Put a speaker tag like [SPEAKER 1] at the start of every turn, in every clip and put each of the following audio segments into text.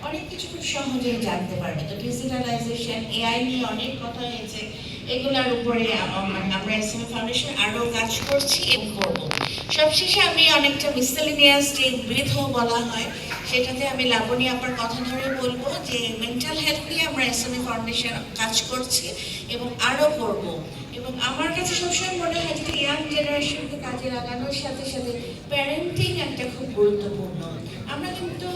[SPEAKER 1] অনেক কিছু খুব সহজেই জানতে পারবে। তো ডিজিটালাইজেশন, এআই নিয়ে অনেক কথা হয়েছে, এগুলোর উপরে আমরা এসএমএ ফাউন্ডেশন আরও কাজ করছি এবং করব। সবশেষে আমি অনেকটা মিসেলেনিয়াস যে বৃথ বলা হয়, সেটাতে আমি লাবণী আপার কথা ধরে বলবো যে মেন্টাল হেলথ নিয়ে আমরা এসএমএ ফাউন্ডেশন কাজ করছি এবং আরও করব। এবং আমার কাছে সবসময় মনে হয় যে ইয়াং জেনারেশনকে কাজে লাগানোর সাথে সাথে প্যারেন্টিং একটা খুব গুরুত্বপূর্ণ। আমরা কিন্তু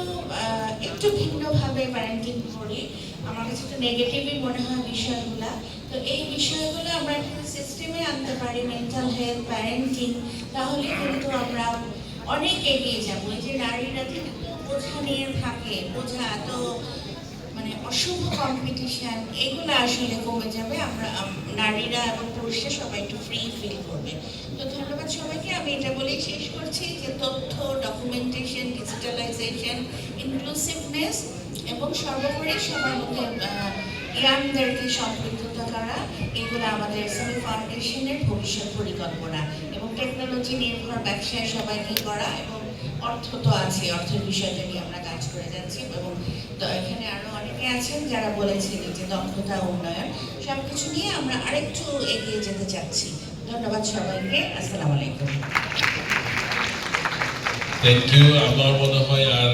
[SPEAKER 1] একটু ভিন্নভাবে প্যারেন্টিং করি, আমার কাছে তো নেগেটিভই মনে হয় বিষয়গুলো। তো এই বিষয়গুলো আমরা একটা সিস্টেমে আনতে পারি, মেন্টাল হেলথ, প্যারেন্টিং, তাহলে কিন্তু আমরা অনেক এগিয়ে যাবো। এই যে নারীরা কিন্তু বোঝা নিয়ে থাকে, বোঝা এত মানে অশুভ কম্পিটিশন, এগুলো আসলে কমে যাবে। আমরা নারীরা এবং পুরুষরা সবাই একটু ফ্রি ফিল করবে। তো ধন্যবাদ সবাইকে। আমি এটা বলেই শেষ করছি যে তথ্য, ডকুমেন্টেশন, ডিজিটালাইজেশন, ইনক্লুসিভনেস এবং সর্বোপরি সবার মধ্যে ইয়াংদেরকে সম্পৃক্ততা করা, এগুলো আমাদের এসএমএ ফাউন্ডেশনের ভবিষ্যৎ পরিকল্পনা। এবং টেকনোলজি নির্ভর ব্যবসায় সবাইকে করা, এবং অর্থ তো আছে, অর্থের বিষয়টা নিয়ে আমরা কাজ করে যাচ্ছি। এবং এখানে আরো অনেকে আছেন যারা বলেছেন যে দক্ষতা উন্নয়ন, সবকিছু নিয়ে আমরা আরেকটু এগিয়ে যেতে চাচ্ছি। ধন্যবাদ সবাইকে। আসসালামু আলাইকুম।
[SPEAKER 2] Thank you. আমার মনে হয় আর